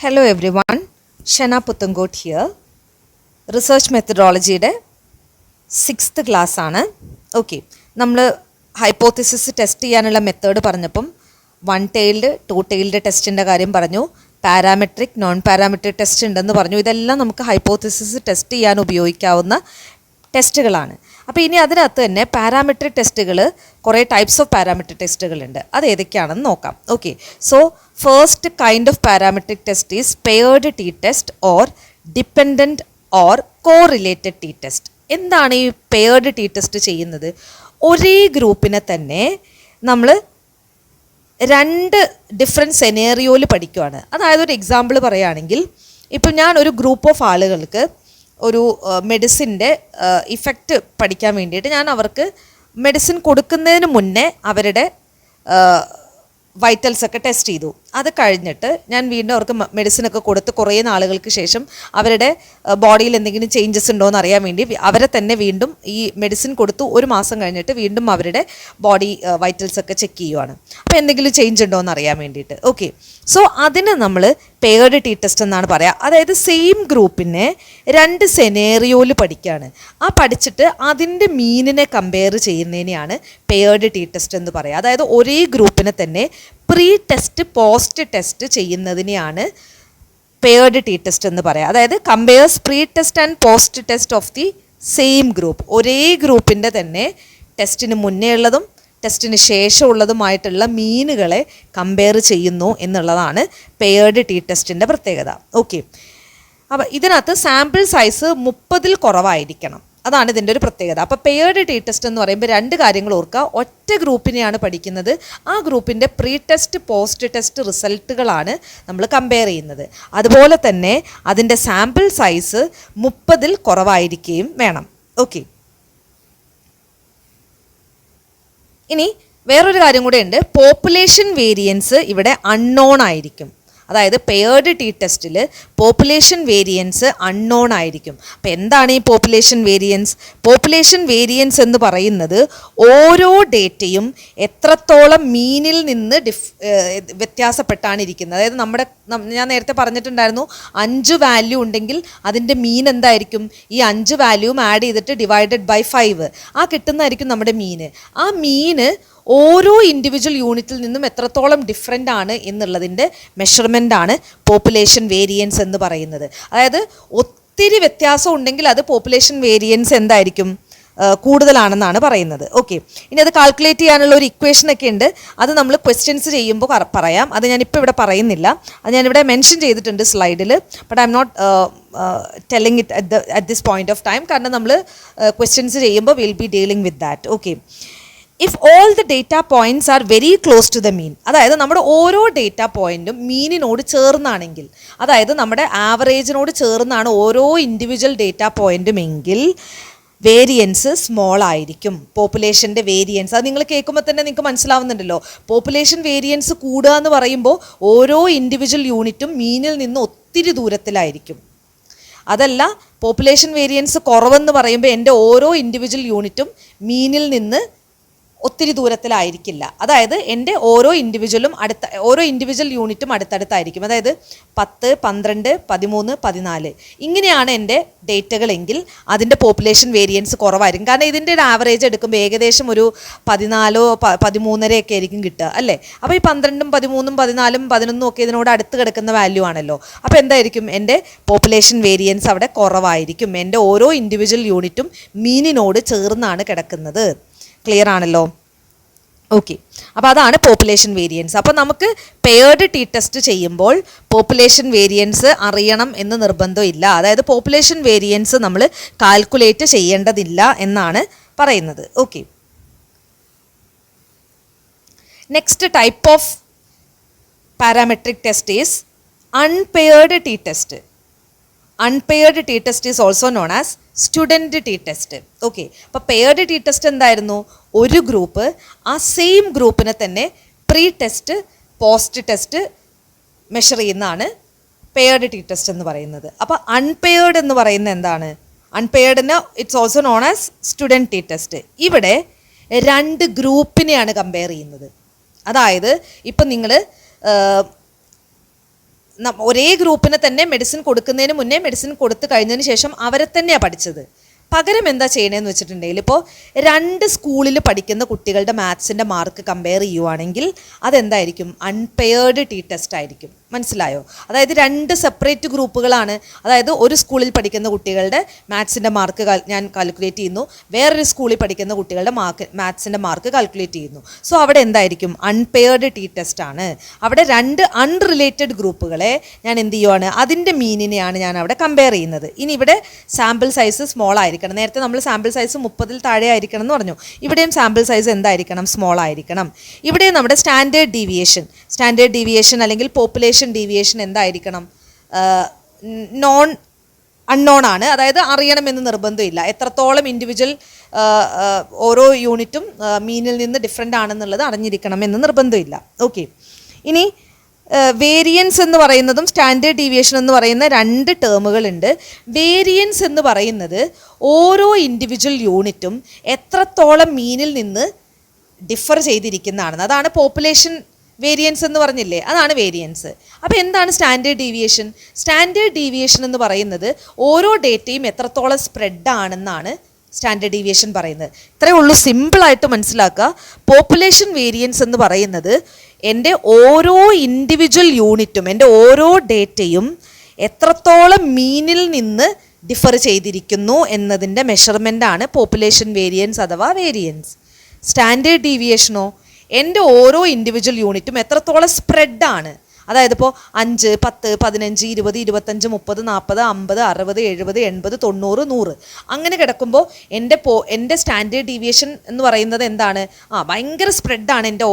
Hello everyone, Shana Puthangot here. Research മെത്തഡോളജിയുടെ 6th class ആണ്. Okay, നമ്മൾ ഹൈപ്പോത്തിസിസ് ടെസ്റ്റ് ചെയ്യാനുള്ള മെത്തേഡ് പറഞ്ഞപ്പം 1 tailed 2 tailed ടെസ്റ്റിൻ്റെ കാര്യം പറഞ്ഞു, പാരാമെട്രിക് നോൺ പാരാമെട്രിക് ടെസ്റ്റ് ഉണ്ടെന്ന് പറഞ്ഞു. ഇതെല്ലാം നമുക്ക് ഹൈപ്പോത്തിസിസ് ടെസ്റ്റ് ചെയ്യാൻ ഉപയോഗിക്കാവുന്ന ടെസ്റ്റുകളാണ്. അപ്പോൾ ഇനി അതിനകത്ത് തന്നെ പാരാമെട്രിക് ടെസ്റ്റുകൾ കുറേ ടൈപ്സ് ഓഫ് പാരാമെട്രിക് ടെസ്റ്റുകളുണ്ട്. അത് ഏതൊക്കെയാണെന്ന് നോക്കാം. Okay, so first kind of parametric test is paired T test or dependent or correlated T test. എന്താണ് ഈ പെയർഡ് ടി ടെസ്റ്റ് ചെയ്യുന്നത്? ഒരേ ഗ്രൂപ്പിനെ തന്നെ നമ്മൾ 2 ഡിഫറെൻറ്റ് സെനേറിയോയിൽ പഠിക്കുകയാണ്. അതായത് ഒരു എക്സാമ്പിൾ പറയുകയാണെങ്കിൽ, ഇപ്പം ഞാൻ ഒരു ഗ്രൂപ്പ് ഓഫ് ആളുകൾക്ക് ഒരു മെഡിസിൻ്റെ ഇഫക്റ്റ് പഠിക്കാൻ വേണ്ടിയിട്ട് ഞാൻ അവർക്ക് മെഡിസിൻ കൊടുക്കുന്നതിന് മുന്നേ അവരുടെ വൈറ്റൽസൊക്കെ ടെസ്റ്റ് ചെയ്തു. അത് കഴിഞ്ഞിട്ട് ഞാൻ വീണ്ടും അവർക്ക് മെഡിസിനൊക്കെ കൊടുത്ത് കുറേ നാളുകൾക്ക് ശേഷം അവരുടെ ബോഡിയിൽ എന്തെങ്കിലും ചേഞ്ചസ് ഉണ്ടോ എന്ന് അറിയാൻ വേണ്ടി അവരെ തന്നെ വീണ്ടും ഈ മെഡിസിൻ കൊടുത്തു 1 മാസം കഴിഞ്ഞിട്ട് വീണ്ടും അവരുടെ ബോഡി വൈറ്റൽസൊക്കെ ചെക്ക് ചെയ്യുവാണ്. അപ്പോൾ എന്തെങ്കിലും ചേഞ്ച് ഉണ്ടോ എന്ന് അറിയാൻ വേണ്ടിയിട്ട്. ഓക്കെ, സോ അതിന് നമ്മൾ പെയർഡ് ടി ടെസ്റ്റ് എന്നാണ് പറയുക. അതായത് സെയിം ഗ്രൂപ്പിനെ 2 സെനേറിയോയിൽ പഠിക്കുകയാണ്. ആ പഠിച്ചിട്ട് അതിൻ്റെ മീനിനെ കമ്പയർ ചെയ്യുന്നതിനെയാണ് പെയർഡ് ടി ടെസ്റ്റ് എന്ന് പറയുക. അതായത് ഒരേ ഗ്രൂപ്പിനെ തന്നെ പ്രീ ടെസ്റ്റ് പോസ്റ്റ് ടെസ്റ്റ് ചെയ്യുന്നതിനെയാണ് പെയർഡ് ടി ടെസ്റ്റ് എന്ന് പറയുക. അതായത് compares pre test and post test of the same group. ഒരേ ഗ്രൂപ്പിൻ്റെ തന്നെ ടെസ്റ്റിന് മുന്നേ ഉള്ളതും ടെസ്റ്റിന് ശേഷമുള്ളതുമായിട്ടുള്ള മീനുകളെ കമ്പയർ ചെയ്യുന്നു എന്നുള്ളതാണ് പെയർഡ് ടി ടെസ്റ്റിൻ്റെ പ്രത്യേകത. ഓക്കെ, അപ്പോൾ ഇതിനകത്ത് സാമ്പിൾ സൈസ് 30-ൽ കുറവായിരിക്കണം. അതാണ് ഇതിൻ്റെ ഒരു പ്രത്യേകത. അപ്പോൾ പെയർഡ് ടി ടെസ്റ്റ് എന്ന് പറയുമ്പോൾ 2 കാര്യങ്ങൾ ഓർക്കുക. ഒറ്റ ഗ്രൂപ്പിനെയാണ് പഠിക്കുന്നത്. ആ ഗ്രൂപ്പിൻ്റെ പ്രീ ടെസ്റ്റ് പോസ്റ്റ് ടെസ്റ്റ് റിസൾട്ടുകളാണ് നമ്മൾ കമ്പയർ ചെയ്യുന്നത്. അതുപോലെ തന്നെ അതിൻ്റെ സാമ്പിൾ സൈസ് 30-ൽ കുറവായിരിക്കുകയും വേണം. ഓക്കെ, ഇനി വേറൊരു കാര്യം കൂടെ ഉണ്ട്. പോപ്പുലേഷൻ വേരിയൻസ് ഇവിടെ അൺനോൺ ആയിരിക്കും. അതായത് പെയർഡ് ടി ടെസ്റ്റിൽ പോപ്പുലേഷൻ വേരിയൻസ് അൺനോൺ ആയിരിക്കും. അപ്പോൾ എന്താണ് ഈ പോപ്പുലേഷൻ വേരിയൻസ്? പോപ്പുലേഷൻ വേരിയൻസ് എന്ന് പറയുന്നത് ഓരോ ഡേറ്റയും എത്രത്തോളം മീനിൽ നിന്ന് വ്യത്യാസപ്പെട്ടാണ് ഇരിക്കുന്നത്. അതായത് ഞാൻ നേരത്തെ പറഞ്ഞിട്ടുണ്ടായിരുന്നു, 5 വാല്യൂ ഉണ്ടെങ്കിൽ അതിൻ്റെ മീൻ എന്തായിരിക്കും? ഈ 5 വാല്യൂവും ആഡ് ചെയ്തിട്ട് ഡിവൈഡഡ് ബൈ 5 ആ കിട്ടുന്നതായിരിക്കും നമ്മുടെ മീന്. ആ മീന് ഓരോ ഇൻഡിവിജ്വൽ യൂണിറ്റിൽ നിന്നും എത്രത്തോളം ഡിഫറെൻ്റ് ആണ് എന്നുള്ളതിൻ്റെ മെഷർമെൻ്റാണ് പോപ്പുലേഷൻ വേരിയൻസ് എന്ന് പറയുന്നത്. അതായത് ഒത്തിരി വ്യത്യാസം ഉണ്ടെങ്കിൽ അത് പോപ്പുലേഷൻ വേരിയൻസ് എന്തായിരിക്കും? കൂടുതലാണെന്നാണ് പറയുന്നത്. ഓക്കെ, ഇനി അത് കാൽക്കുലേറ്റ് ചെയ്യാനുള്ള ഒരു ഇക്വേഷനൊക്കെ ഉണ്ട്. അത് നമ്മൾ ക്വസ്റ്റ്യൻസ് ചെയ്യുമ്പോൾ പറയാം. അത് ഞാനിപ്പോൾ ഇവിടെ പറയുന്നില്ല. അത് ഞാനിവിടെ മെൻഷൻ ചെയ്തിട്ടുണ്ട് സ്ലൈഡിൽ. But I'm not telling it at this point of time. കാരണം നമ്മൾ ക്വസ്റ്റ്യൻസ് ചെയ്യുമ്പോൾ will be dealing with that. Okay, if all the data points are very close to the mean, അതായത് നമ്മുടെ ഓരോ ഡേറ്റ പോയിൻറ്റും മീനിനോട് ചേർന്നാണെങ്കിൽ, അതായത് നമ്മുടെ ആവറേജിനോട് ചേർന്നാണ് ഓരോ ഇൻഡിവിജ്വൽ ഡേറ്റ പോയിൻറ്റും എങ്കിൽ വേരിയൻസ് സ്മോൾ ആയിരിക്കും. പോപ്പുലേഷൻ്റെ വേരിയൻസ് അത് നിങ്ങൾ കേൾക്കുമ്പോൾ തന്നെ നിങ്ങൾക്ക് മനസ്സിലാവുന്നുണ്ടല്ലോ. പോപ്പുലേഷൻ വേരിയൻസ് കൂടുക എന്ന് പറയുമ്പോൾ ഓരോ ഇൻഡിവിജ്വൽ യൂണിറ്റും മീനിൽ നിന്ന് ഒത്തിരി ദൂരത്തിലായിരിക്കും. അതല്ല, പോപ്പുലേഷൻ വേരിയൻസ് കുറവെന്ന് പറയുമ്പോൾ എൻ്റെ ഓരോ ഇൻഡിവിജ്വൽ യൂണിറ്റും മീനിൽ നിന്ന് ഒത്തിരി ദൂരത്തിലായിരിക്കില്ല. അതായത് എൻ്റെ ഓരോ ഇൻഡിവിജ്വൽ യൂണിറ്റും അടുത്തടുത്തായിരിക്കും. അതായത് 10, 12, 13, 14 ഇങ്ങനെയാണ് എൻ്റെ ഡേറ്റകളെങ്കിൽ അതിൻ്റെ പോപ്പുലേഷൻ വേരിയൻസ് കുറവായിരിക്കും. കാരണം ഇതിൻ്റെ ഒരു ആവറേജ് എടുക്കുമ്പോൾ ഏകദേശം ഒരു 14, 13 ഒക്കെ ആയിരിക്കും കിട്ടുക, അല്ലേ? അപ്പോൾ ഈ 12, 13, 14, 11 ഒക്കെ ഇതിനോട് അടുത്ത് കിടക്കുന്ന വാല്യൂ ആണല്ലോ. അപ്പോൾ എന്തായിരിക്കും? എൻ്റെ പോപ്പുലേഷൻ വേരിയൻസ് അവിടെ കുറവായിരിക്കും. എൻ്റെ ഓരോ ഇൻഡിവിജ്വൽ യൂണിറ്റും മീനിനോട് ചേർന്നാണ് കിടക്കുന്നത്. ക്ലിയർ ആണല്ലോ? ഓക്കെ, അപ്പോൾ അതാണ് പോപ്പുലേഷൻ വേരിയൻസ്. അപ്പോൾ നമുക്ക് പെയർഡ് ടി ടെസ്റ്റ് ചെയ്യുമ്പോൾ പോപ്പുലേഷൻ വേരിയൻസ് അറിയണം എന്ന് നിർബന്ധമില്ല. അതായത് പോപ്പുലേഷൻ വേരിയൻസ് നമ്മൾ കാൽക്കുലേറ്റ് ചെയ്യേണ്ടതില്ല എന്നാണ് പറയുന്നത്. Okay, next type of parametric test is unpaired T test. Unpaired T test is also known as student T test. Okay, അപ്പോൾ പെയർഡ് ടി ടെസ്റ്റ് എന്തായിരുന്നു? ഒരു ഗ്രൂപ്പ് ആ സെയിം ഗ്രൂപ്പിനെ തന്നെ pre test post test measure ചെയ്യുന്നതാണ് paired T test എന്ന് പറയുന്നത്. അപ്പോൾ അൺപെയർഡ് എന്ന് പറയുന്നത് എന്താണ്? അൺപെയർഡിന് it's also known as student T test. ഇവിടെ 2 ഗ്രൂപ്പിനെയാണ് കമ്പയർ ചെയ്യുന്നത്. അതായത് ഇപ്പം നിങ്ങൾ ഒരേ ഗ്രൂപ്പിന് തന്നെ മെഡിസിൻ കൊടുക്കുന്നതിന് മുന്നേ മെഡിസിൻ കൊടുത്തു കഴിഞ്ഞതിന് ശേഷം അവരെ തന്നെയാണ് പഠിച്ചത്. പകരം എന്താ ചെയ്യണമെന്ന് വെച്ചിട്ടുണ്ടെങ്കിൽ ഇപ്പോൾ 2 സ്കൂളിൽ പഠിക്കുന്ന കുട്ടികളുടെ മാത്സിൻ്റെ മാർക്ക് കമ്പയർ ചെയ്യുവാണെങ്കിൽ അതെന്തായിരിക്കും? അൺപെയർഡ് ടി ടെസ്റ്റ് ആയിരിക്കും. മനസ്സിലായോ? അതായത് 2 സെപ്പറേറ്റ് ഗ്രൂപ്പുകളാണ്. അതായത് ഒരു സ്കൂളിൽ പഠിക്കുന്ന കുട്ടികളുടെ മാത്സിൻ്റെ മാർക്ക് ഞാൻ കാൽക്കുലേറ്റ് ചെയ്യുന്നു, വേറൊരു സ്കൂളിൽ പഠിക്കുന്ന കുട്ടികളുടെ മാത്സിൻ്റെ മാർക്ക് കാൽക്കുലേറ്റ് ചെയ്യുന്നു. സോ അവിടെ എന്തായിരിക്കും? അൺപെയർഡ് ടി ടെസ്റ്റ് ആണ്. അവിടെ 2 അൺറിലേറ്റഡ് ഗ്രൂപ്പുകളെ ഞാൻ എന്ത് ചെയ്യുവാണ്? അതിൻ്റെ മീനിനെയാണ് ഞാൻ അവിടെ കമ്പയർ ചെയ്യുന്നത്. ഇനി ഇവിടെ സാമ്പിൾ സൈസ് സ്മോൾ ആയിരിക്കണം. നേരത്തെ നമ്മൾ സാമ്പിൾ സൈസ് 30-ൽ താഴെ ആയിരിക്കണം എന്ന് പറഞ്ഞു. ഇവിടെയും സാമ്പിൾ സൈസ് എന്തായിരിക്കണം? സ്മോൾ ആയിരിക്കണം. ഇവിടെ നമ്മുടെ സ്റ്റാൻഡേർഡ് ഡീവിയേഷൻ അല്ലെങ്കിൽ പോപ്പുലേഷൻ ഡീവിയേഷൻ എന്തായിരിക്കണം? അൺനോൺ ആണ്. അതായത് അറിയണമെന്ന് നിർബന്ധമില്ല. എത്രത്തോളം ഇൻഡിവിജ്വൽ ഓരോ യൂണിറ്റും മീനിൽ നിന്ന് ഡിഫറെൻ്റ് ആണെന്നുള്ളത് അറിഞ്ഞിരിക്കണം എന്ന് നിർബന്ധമില്ല. ഓക്കെ. ഇനി വേരിയൻസ് എന്ന് പറയുന്നതും സ്റ്റാൻഡേർഡ് ഡീവിയേഷൻ എന്ന് പറയുന്ന 2 ടേമുകളുണ്ട്. വേരിയൻസ് എന്ന് പറയുന്നത് ഓരോ ഇൻഡിവിജ്വൽ യൂണിറ്റും എത്രത്തോളം മീനിൽ നിന്ന് ഡിഫർ ചെയ്തിരിക്കുന്നതാണെന്ന്. അതാണ് പോപ്പുലേഷൻ വേരിയൻസ് എന്ന് പറഞ്ഞില്ലേ, അതാണ് വേരിയൻസ്. അപ്പോൾ എന്താണ് സ്റ്റാൻഡേർഡ് ഡീവിയേഷൻ? സ്റ്റാൻഡേർഡ് ഡീവിയേഷൻ എന്ന് പറയുന്നത് ഓരോ ഡേറ്റയും എത്രത്തോളം സ്പ്രെഡ് ആണെന്നാണ് സ്റ്റാൻഡേർഡ് ഡീവിയേഷൻ പറയുന്നത്. ഇത്രയേ ഉള്ളൂ, സിമ്പിളായിട്ട് മനസ്സിലാക്കുക. പോപ്പുലേഷൻ വേരിയൻസ് എന്ന് പറയുന്നത് എൻ്റെ ഓരോ ഇൻഡിവിജ്വൽ യൂണിറ്റും എൻ്റെ ഓരോ ഡേറ്റയും എത്രത്തോളം മീനിൽ നിന്ന് ഡിഫർ ചെയ്തിരിക്കുന്നു എന്നതിൻ്റെ മെഷർമെൻ്റാണ് പോപ്പുലേഷൻ വേരിയൻസ് അഥവാ വേരിയൻസ്. സ്റ്റാൻഡേർഡ് ഡീവിയേഷനോ എൻ്റെ ഓരോ ഇൻഡിവിജ്വൽ യൂണിറ്റും എത്രത്തോളം സ്പ്രെഡാണ്. അതായത് ഇപ്പോൾ 5, 10, 15, 20, 25, 30, 40, 50, 60, 70, 80, 90, 100 അങ്ങനെ കിടക്കുമ്പോൾ എൻ്റെ സ്റ്റാൻഡേർഡ് ഡീവിയേഷൻ എന്ന് പറയുന്നത് എന്താണ്? ഭയങ്കര സ്പ്രെഡാണ് എൻ്റെ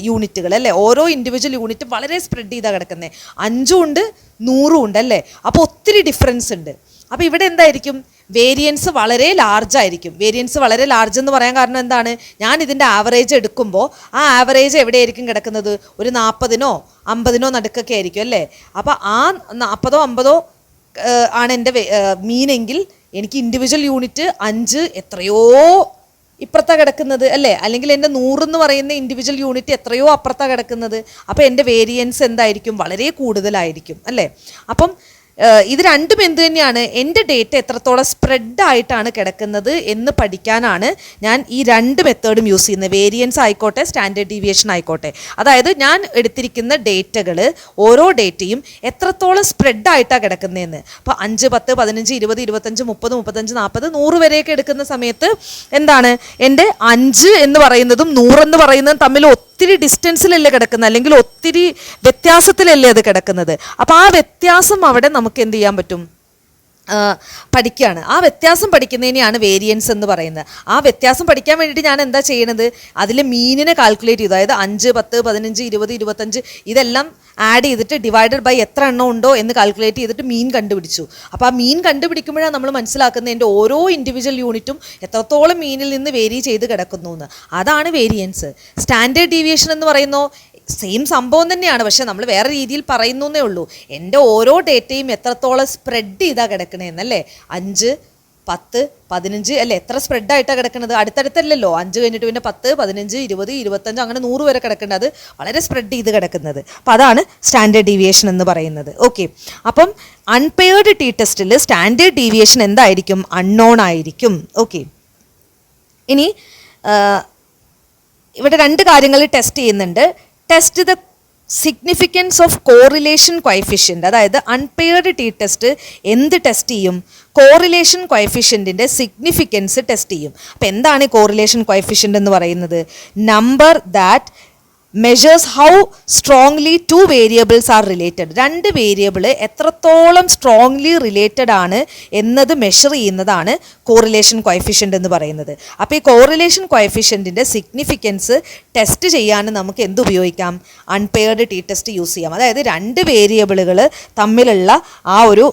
യൂണിറ്റുകൾ അല്ലേ. ഓരോ ഇൻഡിവിജ്വൽ യൂണിറ്റും വളരെ സ്പ്രെഡ് ചെയ്താണ് കിടക്കുന്നത്. 5 ഉണ്ട്, 100 ഉണ്ട് അല്ലേ. അപ്പോൾ ഒത്തിരി ഡിഫറൻസ് ഉണ്ട്. അപ്പോൾ ഇവിടെ എന്തായിരിക്കും? വേരിയൻസ് വളരെ ലാർജ് ആയിരിക്കും. വേരിയൻസ് വളരെ ലാർജ് എന്ന് പറയാൻ കാരണം എന്താണ്? ഞാൻ ഇതിൻ്റെ ആവറേജ് എടുക്കുമ്പോൾ ആ ആവറേജ് എവിടെയായിരിക്കും കിടക്കുന്നത്? ഒരു 40-നോ 50-നോ നടുക്കൊക്കെ ആയിരിക്കും അല്ലേ. അപ്പോൾ ആ 40-ഓ 50-ഓ ആണ് എൻ്റെ മീനെങ്കിൽ എനിക്ക് ഇൻഡിവിജ്വൽ യൂണിറ്റ് 5 എത്രയോ ഇപ്പുറത്താണ് കിടക്കുന്നത് അല്ലേ. അല്ലെങ്കിൽ എൻ്റെ 100 എന്ന് പറയുന്ന ഇൻഡിവിജ്വൽ യൂണിറ്റ് എത്രയോ അപ്പുറത്താണ് കിടക്കുന്നത്. അപ്പോൾ എൻ്റെ വേരിയൻസ് എന്തായിരിക്കും? വളരെ കൂടുതലായിരിക്കും അല്ലേ. അപ്പം ഇത് രണ്ടും എന്ത് തന്നെയാണ്? എൻ്റെ ഡേറ്റ എത്രത്തോളം സ്പ്രെഡായിട്ടാണ് കിടക്കുന്നത് എന്ന് പഠിക്കാനാണ് ഞാൻ ഈ 2 മെത്തേഡും യൂസ് ചെയ്യുന്നത്. വേരിയൻസ് ആയിക്കോട്ടെ, സ്റ്റാൻഡേർഡ് ഡീവിയേഷൻ ആയിക്കോട്ടെ. അതായത് ഞാൻ എടുത്തിരിക്കുന്ന ഡേറ്റകൾ ഓരോ ഡേറ്റയും എത്രത്തോളം സ്പ്രെഡായിട്ടാണ് കിടക്കുന്നതെന്ന്. അപ്പോൾ 5, 10, 15, 20, 25, 30, 35, 40, 100 വരെയൊക്കെ എടുക്കുന്ന സമയത്ത് എന്താണ്? എൻ്റെ 5 എന്ന് പറയുന്നതും 100 എന്ന് പറയുന്നതും തമ്മിൽ ഒത്തിരി ഡിസ്റ്റൻസിലല്ലേ കിടക്കുന്നത്, അല്ലെങ്കിൽ ഒത്തിരി വ്യത്യാസത്തിലല്ലേ അത് കിടക്കുന്നത്. അപ്പോൾ ആ വ്യത്യാസം അവിടെ നമുക്ക് എന്ത് ചെയ്യാൻ പറ്റും? പഠിക്കുകയാണ്. ആ വ്യത്യാസം പഠിക്കുന്നതിനെയാണ് വേരിയൻസ് എന്ന് പറയുന്നത്. ആ വ്യത്യാസം പഠിക്കാൻ വേണ്ടിയിട്ട് ഞാൻ എന്താ ചെയ്യണത്? അതിൽ മീനിനെ കാൽക്കുലേറ്റ് ചെയ്തു. അതായത് 5, 10, 15, 20, 25 ഇതെല്ലാം ആഡ് ചെയ്തിട്ട് ഡിവൈഡഡ് ബൈ എത്ര എണ്ണം ഉണ്ടോ എന്ന് കാൽക്കുലേറ്റ് ചെയ്തിട്ട് മീൻ കണ്ടുപിടിച്ചു. അപ്പോൾ ആ മീൻ കണ്ടുപിടിക്കുമ്പോഴാണ് നമ്മൾ മനസ്സിലാക്കുന്നത് എൻ്റെ ഓരോ ഇൻഡിവിജ്വൽ യൂണിറ്റും എത്രത്തോളം മീനിൽ നിന്ന് വേരി ചെയ്ത് കിടക്കുന്നു എന്ന്. അതാണ് വേരിയൻസ്. സ്റ്റാൻഡേർഡ് ഡീവിയേഷൻ എന്ന് പറയുന്നോ സെയിം സംഭവം തന്നെയാണ്, പക്ഷെ നമ്മൾ വേറെ രീതിയിൽ പറയുന്നു എന്നേ ഉള്ളൂ. എൻ്റെ ഓരോ ഡേറ്റയും എത്രത്തോളം സ്പ്രെഡ് ചെയ്താൽ കിടക്കണേന്നല്ലേ. 5, 10, 15 അല്ലേ, എത്ര സ്പ്രെഡായിട്ടാണ് കിടക്കുന്നത്? അടുത്തടുത്തല്ലല്ലോ. 5 കഴിഞ്ഞിട്ട് പിന്നെ 10, 15, 20, 25 അങ്ങനെ 100 വരെ കിടക്കേണ്ടത്. അത് വളരെ സ്പ്രെഡ് ചെയ്ത് കിടക്കുന്നത്. അപ്പോൾ അതാണ് സ്റ്റാൻഡേർഡ് ഡീവിയേഷൻ എന്ന് പറയുന്നത്. ഓക്കെ. അപ്പം അൺപെയർഡ് ടി ടെസ്റ്റിൽ സ്റ്റാൻഡേർഡ് ഡീവിയേഷൻ എന്തായിരിക്കും? അൺനോൺ ആയിരിക്കും. ഓക്കെ. ഇനി ഇവിടെ 2 കാര്യങ്ങൾ ടെസ്റ്റ് ചെയ്യുന്നുണ്ട്. Test the significance of correlation coefficient. അതായത് അൺപെയർഡ് ടി ടെസ്റ്റ് എന്ത് ടെസ്റ്റ് ചെയ്യും? കോറിലേഷൻ കോഎഫിഷ്യൻറ്റിൻ്റെ സിഗ്നിഫിക്കൻസ് ടെസ്റ്റ് ചെയ്യും. അപ്പോൾ എന്താണ് ഈ കോറിലേഷൻ കോഎഫിഷ്യൻ്റ് എന്ന് പറയുന്നത്? Number that measures how strongly 2 variables are related. 2 variable എത്രത്തോളം സ്ട്രോങ്ലി റിലേറ്റഡ് ആണ് എന്നത് മെഷർ ചെയ്യുന്നതാണ് കോറിലേഷൻ കോഎഫിഷ്യൻ്റ് എന്ന് പറയുന്നത്. അപ്പോൾ ഈ കോറിലേഷൻ കോഎഫിഷ്യൻറ്റിൻ്റെ സിഗ്നിഫിക്കൻസ് ടെസ്റ്റ് ചെയ്യാൻ നമുക്ക് എന്ത് ഉപയോഗിക്കാം? അൺപെയർഡ് ടി ടെസ്റ്റ് യൂസ് ചെയ്യാം. അതായത് 2 വേരിയബിളുകൾ തമ്മിലുള്ള ആ ഒരു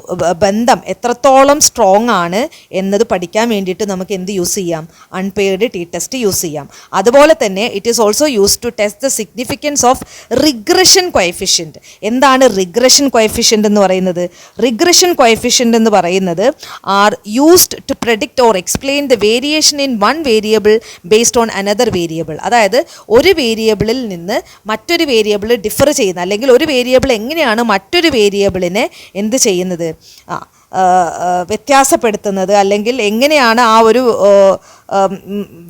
ബന്ധം എത്രത്തോളം സ്ട്രോങ് ആണ് എന്നത് പഠിക്കാൻ വേണ്ടിയിട്ട് നമുക്ക് എന്ത് യൂസ് ചെയ്യാം? അൺപെയർഡ് ടി ടെസ്റ്റ് യൂസ് ചെയ്യാം. അതുപോലെ തന്നെ it is also use to test the significance of regression coefficient. എന്താണ് റിഗ്രഷൻ കോഎഫിഷ്യൻ്റ് എന്ന് പറയുന്നത്? റിഗ്രഷൻ കോഎഫിഷ്യൻ്റ് എന്ന് പറയുന്നത് are used to predict or explain the variation in one variable based on another variable. അതായത് ഒരു വേരിയബിളിൽ നിന്ന് മറ്റൊരു വേരിയബിൾ ഡിഫർ ചെയ്യുന്ന, അല്ലെങ്കിൽ ഒരു വേരിയബിൾ എങ്ങനെയാണ് മറ്റൊരു വേരിയബിളിനെ എന്ത് ചെയ്യുന്നത്, വ്യത്യാസപ്പെടുത്തുന്നത്, അല്ലെങ്കിൽ എങ്ങനെയാണ് ആ ഒരു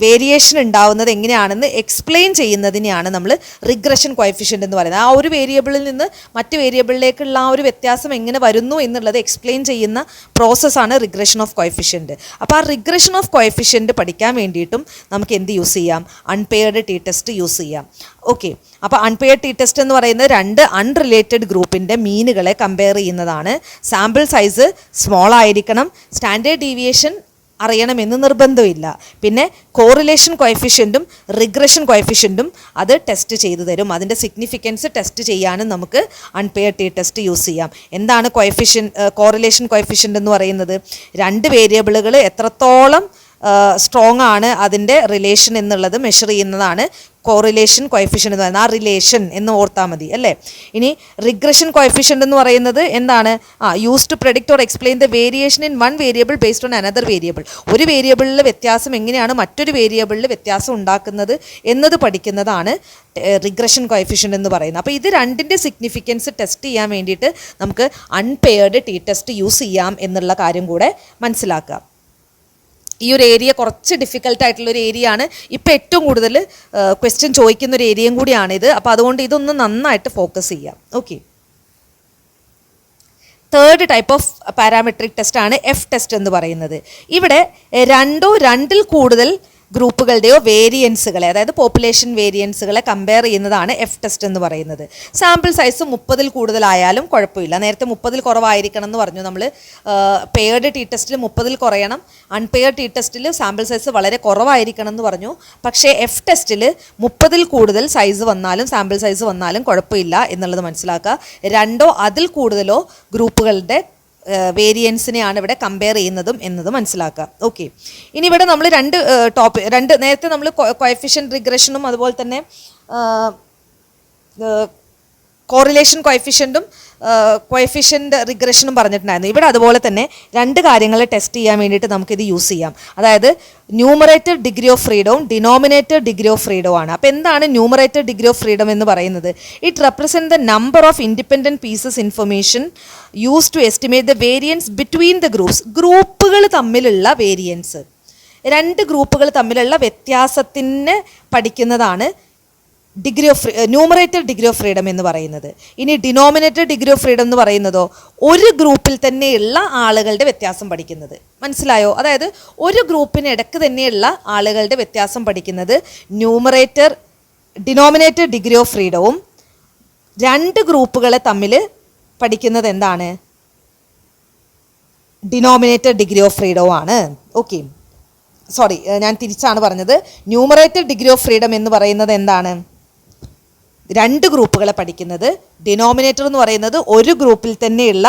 വേരിയേഷൻ ഉണ്ടാവുന്നത് എങ്ങനെയാണെന്ന് എക്സ്പ്ലെയിൻ ചെയ്യുന്നതിനെയാണ് നമ്മൾ റിഗ്രഷൻ കോഎഫിഷ്യൻ്റ് എന്ന് പറയുന്നത്. ആ ഒരു വേരിയബിളിൽ നിന്ന് മറ്റ് വേരിയബിളിലേക്കുള്ള ആ ഒരു വ്യത്യാസം എങ്ങനെ വരുന്നു എന്നുള്ളത് എക്സ്പ്ലെയിൻ ചെയ്യുന്ന പ്രോസസ്സാണ് റിഗ്രഷൻ ഓഫ് കോഎഫിഷ്യൻ്റ്. അപ്പോൾ ആ റിഗ്രഷൻ ഓഫ് കോഎഫിഷ്യൻ്റ് പഠിക്കാൻ വേണ്ടിയിട്ടും നമുക്ക് എന്ത് യൂസ് ചെയ്യാം? അൺപെയർഡ് ടി ടെസ്റ്റ് യൂസ് ചെയ്യാം. ഓക്കെ, അപ്പോൾ അൺപെയർഡ് ടി ടെസ്റ്റ് എന്ന് പറയുന്നത് രണ്ട് അൺറിലേറ്റഡ് ഗ്രൂപ്പിൻ്റെ മീനുകളെ കമ്പയർ ചെയ്യുന്നതാണ്. സാമ്പിൾ സൈസ് സ്മോൾ ആയിരിക്കണം, സ്റ്റാൻഡേർഡ് ഡീവിയേഷൻ അറിയണമെന്ന് നിർബന്ധമില്ല. പിന്നെ കോറിലേഷൻ കോഎഫിഷ്യൻറ്റും റിഗ്രഷൻ കോഎഫിഷ്യൻറ്റും അത് ടെസ്റ്റ് ചെയ്തു തരും. അതിൻ്റെ സിഗ്നിഫിക്കൻസ് ടെസ്റ്റ് ചെയ്യാനും നമുക്ക് അൺപെയർഡ് ടി ടെസ്റ്റ് യൂസ് ചെയ്യാം. എന്താണ് കോറിലേഷൻ കോഎഫിഷ്യൻ്റ് എന്ന് പറയുന്നത്? രണ്ട് വേരിയബിളുകൾ എത്രത്തോളം സ്ട്രോങ് ആണ് അതിൻ്റെ റിലേഷൻ എന്നുള്ളത് മെഷർ ചെയ്യുന്നതാണ് കോറിലേഷൻ കോഎഫിഷ്യൻ്റ് എന്ന് പറയുന്നത്. ആ റിലേഷൻ എന്ന് ഓർത്താൽ മതി അല്ലേ. ഇനി റിഗ്രഷൻ കോഎഫിഷ്യൻ്റ് എന്ന് പറയുന്നത് എന്താണ്? Use to predict or explain the variation in one variable based on another variable. ഒരു വേരിയബിളിലെ വ്യത്യാസം എങ്ങനെയാണ് മറ്റൊരു വേരിയബിളിൽ വ്യത്യാസം ഉണ്ടാക്കുന്നത് എന്നത് പഠിക്കുന്നതാണ് റിഗ്രഷൻ കോഎഫിഷ്യൻ്റ് എന്ന് പറയുന്നത്. അപ്പോൾ ഇത് രണ്ടിൻ്റെ സിഗ്നിഫിക്കൻസ് ടെസ്റ്റ് ചെയ്യാൻ വേണ്ടിയിട്ട് നമുക്ക് അൺപെയർഡ് ടി ടെസ്റ്റ് യൂസ് ചെയ്യാം എന്നുള്ള കാര്യം കൂടെ മനസ്സിലാക്കുക. ഈ ഒരു ഏരിയ കുറച്ച് ഡിഫിക്കൽട്ടായിട്ടുള്ളൊരു ഏരിയ ആണ്. ഇപ്പോൾ ഏറ്റവും കൂടുതൽ ക്വസ്റ്റ്യൻ ചോദിക്കുന്ന ഒരു ഏരിയയും കൂടിയാണിത്. അപ്പോൾ അതുകൊണ്ട് ഇതൊന്ന് നന്നായിട്ട് ഫോക്കസ് ചെയ്യാം. Okay, third type of parametric test ആണ് എഫ് ടെസ്റ്റ് എന്ന് പറയുന്നത്. ഇവിടെ രണ്ടിൽ കൂടുതൽ ഗ്രൂപ്പുകളുടെയോ വേരിയൻസുകളെ, അതായത് പോപ്പുലേഷൻ വേരിയൻസുകളെ കമ്പയർ ചെയ്യുന്നതാണ് എഫ് ടെസ്റ്റ് എന്ന് പറയുന്നത്. സാമ്പിൾ സൈസ് 30 കൂടുതലായാലും കുഴപ്പമില്ല. നേരത്തെ 30 കുറവായിരിക്കണം എന്ന് പറഞ്ഞു നമ്മൾ. പെയർഡ് ടി ടെസ്റ്റിൽ 30 കുറയണം, അൺപെയർഡ് ടി ടെസ്റ്റിൽ സാമ്പിൾ സൈസ് വളരെ കുറവായിരിക്കണം എന്ന് പറഞ്ഞു. പക്ഷേ എഫ് ടെസ്റ്റിൽ 30 കൂടുതൽ സൈസ് വന്നാലും സാമ്പിൾ സൈസ് വന്നാലും കുഴപ്പമില്ല എന്നുള്ളത് മനസ്സിലാക്കുക. രണ്ടോ അതിൽ കൂടുതലോ ഗ്രൂപ്പുകളുടെ വേരിയൻസിനെയാണ് ഇവിടെ കമ്പയർ ചെയ്യുന്നതും എന്നത് മനസ്സിലാക്കുക. ഓക്കെ, ഇനി ഇവിടെ നമ്മൾ രണ്ട് നേരത്തെ നമ്മൾ കോഎഫിഷ്യൻ്റ് റിഗ്രഷനും അതുപോലെ തന്നെ കോറിലേഷൻ കോഎഫിഷ്യൻറ്റും കോഎഫിഷ്യൻ്റ് റിഗ്രഷനും പറഞ്ഞിട്ടുണ്ടായിരുന്നു. ഇവിടെ അതുപോലെ തന്നെ രണ്ട് കാര്യങ്ങൾ ടെസ്റ്റ് ചെയ്യാൻ വേണ്ടിയിട്ട് നമുക്കിത് യൂസ് ചെയ്യാം. അതായത് ന്യൂമറേറ്റർ ഡിഗ്രി ഓഫ് ഫ്രീഡവും ഡിനോമിനേറ്റർ ഡിഗ്രി ഓഫ് ഫ്രീഡവും ആണ്. അപ്പോൾ എന്താണ് ന്യൂമറേറ്റർ ഡിഗ്രി ഓഫ് ഫ്രീഡം എന്ന് പറയുന്നത്? It represent the number of independent pieces information use to estimate the variance between the groups. ഗ്രൂപ്പുകൾ തമ്മിലുള്ള വേരിയൻസ്, രണ്ട് ഗ്രൂപ്പുകൾ തമ്മിലുള്ള വ്യത്യാസത്തിന് പഠിക്കുന്നതാണ് ന്യൂമറേറ്റർ ഡിഗ്രി ഓഫ് ഫ്രീഡം എന്ന് പറയുന്നത്. ഇനി ഡിനോമിനേറ്റർ ഡിഗ്രി ഓഫ് ഫ്രീഡം എന്ന് പറയുന്നതോ ഒരു ഗ്രൂപ്പിൽ തന്നെയുള്ള ആളുകളുടെ വ്യത്യാസം പഠിക്കുന്നത്. മനസ്സിലായോ? അതായത് ഒരു ഗ്രൂപ്പിന് ഇടയ്ക്ക് തന്നെയുള്ള ആളുകളുടെ വ്യത്യാസം പഠിക്കുന്നത് ഡിനോമിനേറ്റർ ഡിഗ്രി ഓഫ് ഫ്രീഡവും, രണ്ട് ഗ്രൂപ്പുകളെ തമ്മിൽ പഠിക്കുന്നത് എന്താണ്? ഡിനോമിനേറ്റർ ഡിഗ്രി ഓഫ് ഫ്രീഡവും ആണ്. ഓക്കെ, സോറി, ഞാൻ തിരിച്ചാണ് പറഞ്ഞത്. ന്യൂമറേറ്റർ ഡിഗ്രി ഓഫ് ഫ്രീഡം എന്ന് പറയുന്നത് എന്താണ്? രണ്ട് ഗ്രൂപ്പുകളെ പഠിക്കുന്നത്. ഡിനോമിനേറ്റർ എന്ന് പറയുന്നത് ഒരു ഗ്രൂപ്പിൽ തന്നെയുള്ള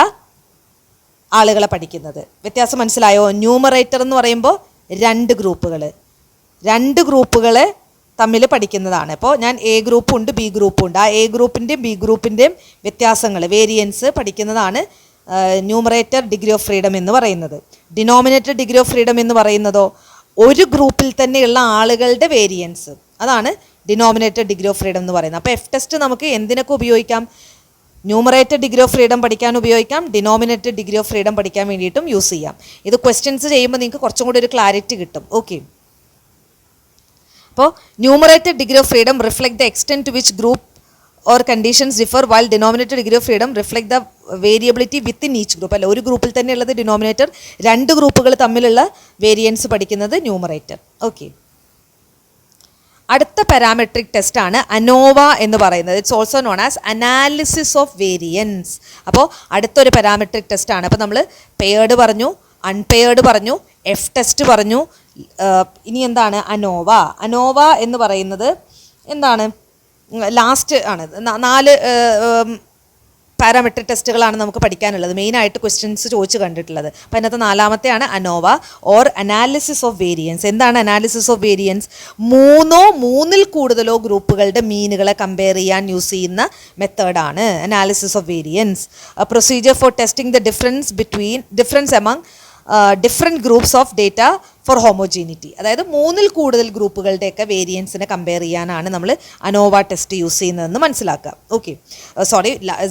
ആളുകളെ പഠിക്കുന്നത്. വ്യത്യാസം മനസ്സിലായോ? ന്യൂമറേറ്റർ എന്ന് പറയുമ്പോൾ രണ്ട് ഗ്രൂപ്പുകളെ തമ്മിൽ പഠിക്കുന്നതാണ്. അപ്പോൾ ഞാൻ എ ഗ്രൂപ്പും ഉണ്ട് ബി ഗ്രൂപ്പും ഉണ്ട്. ആ എ ഗ്രൂപ്പിൻ്റെയും ബി ഗ്രൂപ്പിൻ്റെയും വ്യത്യാസങ്ങൾ, വേരിയൻസ് പഠിക്കുന്നതാണ് ന്യൂമറേറ്റർ ഡിഗ്രി ഓഫ് ഫ്രീഡം എന്ന് പറയുന്നത്. ഡിനോമിനേറ്റർ ഡിഗ്രി ഓഫ് ഫ്രീഡം എന്ന് പറയുന്നതോ ഒരു ഗ്രൂപ്പിൽ തന്നെയുള്ള ആളുകളുടെ വേരിയൻസ്, അതാണ് ഡിനോമിനേറ്റർ ഡിഗ്രി ഓഫ് ഫ്രീഡം എന്ന് പറയുന്നത്. അപ്പോൾ എഫ് ടെസ്റ്റ് നമുക്ക് എന്തിനൊക്കെ ഉപയോഗിക്കാം? ന്യൂമറേറ്റർ ഡിഗ്രി ഓഫ് ഫ്രീഡം പഠിക്കാൻ ഉപയോഗിക്കാം, ഡിനോമിനേറ്റർ ഡിഗ്രി ഓഫ് ഫ്രീഡം പഠിക്കാൻ വേണ്ടിയിട്ടും യൂസ് ചെയ്യാം. ഇത് ക്വസ്റ്റ്യൻസ് ചെയ്യുമ്പോൾ നിങ്ങൾക്ക് കുറച്ചും കൂടി ഒരു ക്ലാരിറ്റി കിട്ടും. ഓക്കെ, അപ്പോൾ numerator degree of freedom reflect the extent to which group or conditions differ, while denominator degree of freedom reflect the variability within each group. അല്ല, ഒരു ഗ്രൂപ്പിൽ തന്നെ ഉള്ളത് ഡിനോമിനേറ്റർ, രണ്ട് ഗ്രൂപ്പുകൾ തമ്മിലുള്ള വേരിയൻസ് പഠിക്കുന്നത് ന്യൂമറേറ്റർ. ഓക്കെ, അടുത്ത പാരാമെട്രിക് ടെസ്റ്റാണ് അനോവ എന്ന് പറയുന്നത്. It's also known as analysis of variance. അപ്പോൾ അടുത്തൊരു പാരാമെട്രിക് ടെസ്റ്റാണ്. അപ്പോൾ നമ്മൾ പെയർഡ് പറഞ്ഞു, അൺപെയർഡ് പറഞ്ഞു, എഫ് ടെസ്റ്റ് പറഞ്ഞു. ഇനി എന്താണ് അനോവ? അനോവ എന്ന് പറയുന്നത് എന്താണ്? ലാസ്റ്റ് ആണ്. പാരാമെട്രിക് ടെസ്റ്റുകളാണ് നമുക്ക് പഠിക്കാനുള്ളത്, മെയിനായിട്ട് ക്വസ്റ്റ്യൻസ് ചോദിച്ച് കണ്ടിട്ടുള്ളത്. അപ്പോൾ അതിനകത്ത് നാലാമത്തെയാണ് ANOVA or analysis of variance. എന്താണ് അനാലിസിസ് ഓഫ് വേരിയൻസ്? മൂന്നിൽ കൂടുതലോ ഗ്രൂപ്പുകളുടെ മീനുകളെ കമ്പയർ ചെയ്യാൻ യൂസ് ചെയ്യുന്ന മെത്തേഡാണ് analysis of variance. Procedure for testing the difference among different groups of data for homogeneity. അതായത് മൂന്നിൽ കൂടുതൽ ഗ്രൂപ്പുകളുടെയൊക്കെ വേരിയൻസിനെ കമ്പയർ ചെയ്യാനാണ് നമ്മൾ അനോവ ടെസ്റ്റ് യൂസ് ചെയ്യുന്നതെന്ന് മനസ്സിലാക്കുക. ഓക്കെ,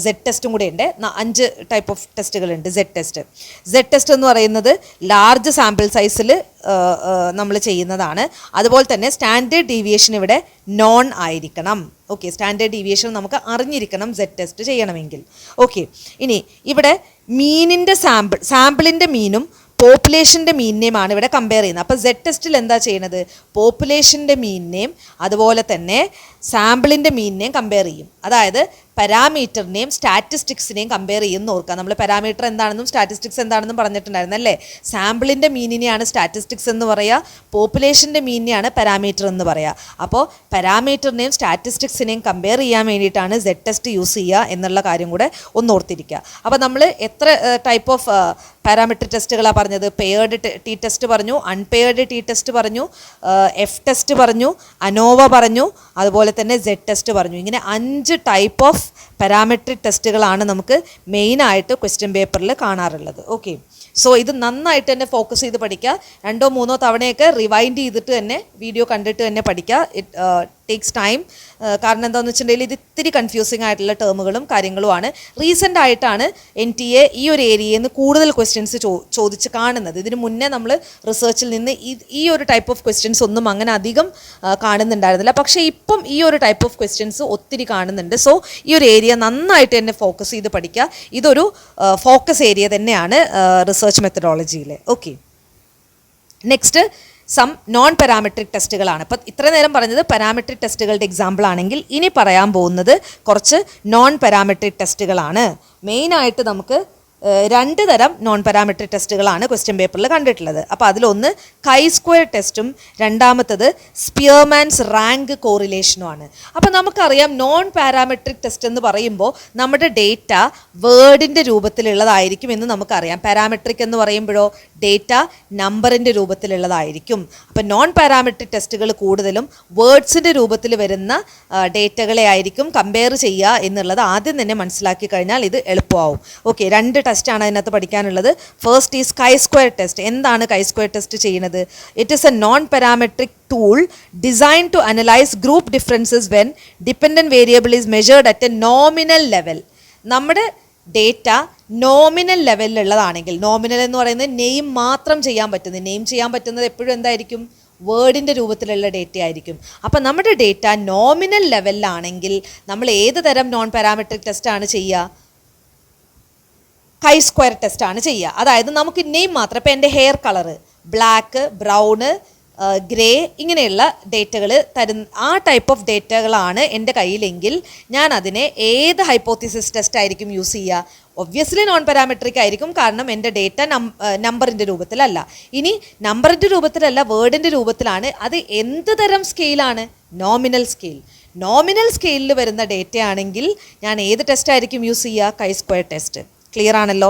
സെഡ് ടെസ്റ്റും കൂടെ ഉണ്ട്. 5 ടൈപ്പ് ഓഫ് ടെസ്റ്റുകളുണ്ട്. സെഡ് ടെസ്റ്റ് എന്ന് പറയുന്നത് ലാർജ് സാമ്പിൾ സൈസിൽ നമ്മൾ ചെയ്യുന്നതാണ്. അതുപോലെ തന്നെ സ്റ്റാൻഡേർഡ് ഡീവിയേഷൻ ഇവിടെ നോൺ ആയിരിക്കണം. ഓക്കെ, സ്റ്റാൻഡേർഡ് ഡീവിയേഷൻ നമുക്ക് അറിഞ്ഞിരിക്കണം സെഡ് ടെസ്റ്റ് ചെയ്യണമെങ്കിൽ. ഓക്കെ, ഇനി ഇവിടെ മീനിൻ്റെ സാമ്പിളിൻ്റെ മീനും പോപ്പുലേഷൻ്റെ മീനിനെയുമാണ് ഇവിടെ കമ്പയർ ചെയ്യുന്നത്. അപ്പോൾ സെഡ് ടെസ്റ്റിൽ എന്താ ചെയ്യുന്നത്? പോപ്പുലേഷൻ്റെ മീനിനെയും അതുപോലെ തന്നെ സാമ്പിളിൻ്റെ മീനിനെയും കമ്പയർ ചെയ്യും. അതായത് പാരാമീറ്ററിനെയും സ്റ്റാറ്റിസ്റ്റിക്സിനെയും കമ്പയർ ചെയ്യുമെന്ന് ഓർക്കുക. നമ്മൾ പാരാമീറ്റർ എന്താണെന്നും സ്റ്റാറ്റിസ്റ്റിക്സ് എന്താണെന്നും പറഞ്ഞിട്ടുണ്ടായിരുന്നു അല്ലേ? സാമ്പിളിൻ്റെ മീനിനെയാണ് സ്റ്റാറ്റിസ്റ്റിക്സ് എന്ന് പറയുക, പോപ്പുലേഷൻ്റെ മീനിനെയാണ് പാരാമീറ്റർ എന്ന് പറയുക. അപ്പോൾ പാരാമീറ്ററിനെയും സ്റ്റാറ്റിസ്റ്റിക്സിനെയും കമ്പയർ ചെയ്യാൻ വേണ്ടിയിട്ടാണ് സെഡ് ടെസ്റ്റ് യൂസ് ചെയ്യുക എന്നുള്ള കാര്യം കൂടെ ഒന്ന് ഓർത്തിരിക്കുക. അപ്പോൾ നമ്മൾ എത്ര ടൈപ്പ് ഓഫ് പാരാമെട്രിക് ടെസ്റ്റുകളാണ് പറഞ്ഞത്? പെയർഡ് ടി ടെസ്റ്റ് പറഞ്ഞു, അൺപെയർഡ് ടി ടെസ്റ്റ് പറഞ്ഞു, എഫ് ടെസ്റ്റ് പറഞ്ഞു, അനോവ പറഞ്ഞു, അതുപോലെ തന്നെ സെഡ് ടെസ്റ്റ് പറഞ്ഞു. ഇങ്ങനെ 5 ടൈപ്പ് ഓഫ് പാരാമെട്രിക് ടെസ്റ്റുകളാണ് നമുക്ക് മെയിനായിട്ട് ക്വസ്റ്റ്യൻ പേപ്പറിൽ കാണാറുള്ളത്. ഓക്കെ, സോ ഇത് നന്നായിട്ട് തന്നെ ഫോക്കസ് ചെയ്ത് പഠിക്കുക. 2-3 തവണയൊക്കെ റിവൈൻഡ് ചെയ്തിട്ട് തന്നെ വീഡിയോ കണ്ടിട്ട് തന്നെ പഠിക്കുക. It takes time. കാരണം എന്താണെന്ന് വെച്ചിട്ടുണ്ടെങ്കിൽ ഇത് ഇത്തിരി കൺഫ്യൂസിങ് ആയിട്ടുള്ള ടേമുകളും കാര്യങ്ങളുമാണ്. റീസെൻ്റ് ആയിട്ടാണ് NTA ഈ ഒരു ഏരിയയിൽ നിന്ന് കൂടുതൽ ക്വസ്റ്റ്യൻസ് ചോദിച്ച് കാണുന്നത്. ഇതിന് മുന്നേ നമ്മൾ റിസർച്ചിൽ നിന്ന് ഈ ഒരു ടൈപ്പ് ഓഫ് ക്വസ്റ്റ്യൻസ് ഒന്നും അങ്ങനെ അധികം കാണുന്നുണ്ടായിരുന്നില്ല. പക്ഷേ ഇപ്പം ഈ ഒരു ടൈപ്പ് ഓഫ് ക്വസ്റ്റ്യൻസ് ഒത്തിരി കാണുന്നുണ്ട്. സോ ഈ ഒരു ഏരിയ നന്നായിട്ട് തന്നെ ഫോക്കസ് ചെയ്ത് പഠിക്കുക. ഇതൊരു ഫോക്കസ് ഏരിയ തന്നെയാണ് റിസർച്ച് മെത്തഡോളജിയിൽ. Okay, next some non parametric ടെസ്റ്റുകളാണ്. അപ്പം ഇത്ര നേരം പറഞ്ഞത് പാരാമെട്രിക് ടെസ്റ്റുകളുടെ എക്സാമ്പിൾ ആണെങ്കിൽ ഇനി പറയാൻ പോകുന്നത് കുറച്ച് നോൺ പാരാമെട്രിക് ടെസ്റ്റുകളാണ്. മെയിനായിട്ട് നമുക്ക് 2 തരം നോൺ പാരാമെട്രിക് ടെസ്റ്റുകളാണ് ക്വസ്റ്റ്യൻ പേപ്പറിൽ കണ്ടിട്ടുള്ളത്. അപ്പോൾ അതിലൊന്ന് കൈ സ്ക്വയർ ടെസ്റ്റും രണ്ടാമത്തത് സ്പിയർമാൻസ് റാങ്ക് കോറിലേഷനുമാണ്. അപ്പോൾ നമുക്കറിയാം നോൺ പാരാമെട്രിക് ടെസ്റ്റ് എന്ന് പറയുമ്പോൾ നമ്മുടെ ഡേറ്റ വേർഡിൻ്റെ രൂപത്തിലുള്ളതായിരിക്കും എന്ന് നമുക്കറിയാം. പാരാമെട്രിക് എന്ന് പറയുമ്പോഴോ ഡേറ്റ നമ്പറിൻ്റെ രൂപത്തിലുള്ളതായിരിക്കും. അപ്പോൾ നോൺ പാരാമെട്രിക് ടെസ്റ്റുകൾ കൂടുതലും വേർഡ്സിൻ്റെ രൂപത്തിൽ വരുന്ന ഡേറ്റകളെ ആയിരിക്കും കമ്പയർ ചെയ്യുക എന്നുള്ളത് ആദ്യം തന്നെ മനസ്സിലാക്കി കഴിഞ്ഞാൽ ഇത് എളുപ്പമാവും. ഓക്കെ, 2 ടെസ്റ്റാണ് അതിനകത്ത് പഠിക്കാനുള്ളത്. First is chi square test. എന്താണ് കൈ സ്ക്വയർ ടെസ്റ്റ് ചെയ്യുന്നത്? It is A non parametric tool designed to analyze group differences when dependent variable is measured at a nominal level. നമ്മുടെ ഡേറ്റ നോമിനൽ ലെവലിലുള്ളതാണെങ്കിൽ, നോമിനൽ എന്ന് പറയുന്നത് name മാത്രം ചെയ്യാൻ പറ്റുന്നത്, name ചെയ്യാൻ പറ്റുന്നത് എപ്പോഴും എന്തായിരിക്കും? വേർഡിൻ്റെ രൂപത്തിലുള്ള ഡേറ്റ ആയിരിക്കും. അപ്പം നമ്മുടെ ഡേറ്റ നോമിനൽ ലെവലിലാണെങ്കിൽ നമ്മൾ ഏത് തരം നോൺ പാരാമെട്രിക് ടെസ്റ്റാണ് ചെയ്യുക? കൈ സ്ക്വയർ ടെസ്റ്റാണ് ചെയ്യുക. അതായത് നമുക്ക് നെയിം മാത്രം, ഇപ്പോൾ എൻ്റെ hair colour black, brown, grey ഇങ്ങനെയുള്ള ഡേറ്റകൾ തരുന്ന ആ ടൈപ്പ് ഓഫ് ഡേറ്റകളാണ് എൻ്റെ കയ്യിലെങ്കിൽ ഞാൻ അതിനെ ഏത് ഹൈപ്പോത്തിസിസ് ടെസ്റ്റ് ആയിരിക്കും യൂസ് ചെയ്യുക? ഒബ്വിയസ്ലി നോൺ പാരാമെട്രിക് ആയിരിക്കും. കാരണം എൻ്റെ ഡേറ്റ നമ്പറിൻ്റെ രൂപത്തിലല്ല. ഇനി നമ്പറിൻ്റെ രൂപത്തിലല്ല, വേർഡിൻ്റെ രൂപത്തിലാണ്. അത് എന്ത് തരം സ്കെയിലാണ്? Nominal scale. നോമിനൽ സ്കെയിലിൽ വരുന്ന ഡേറ്റ ആണെങ്കിൽ ഞാൻ ഏത് ടെസ്റ്റ് ആയിരിക്കും യൂസ് ചെയ്യുക? Chi square test. ക്ലിയർ ആണല്ലോ.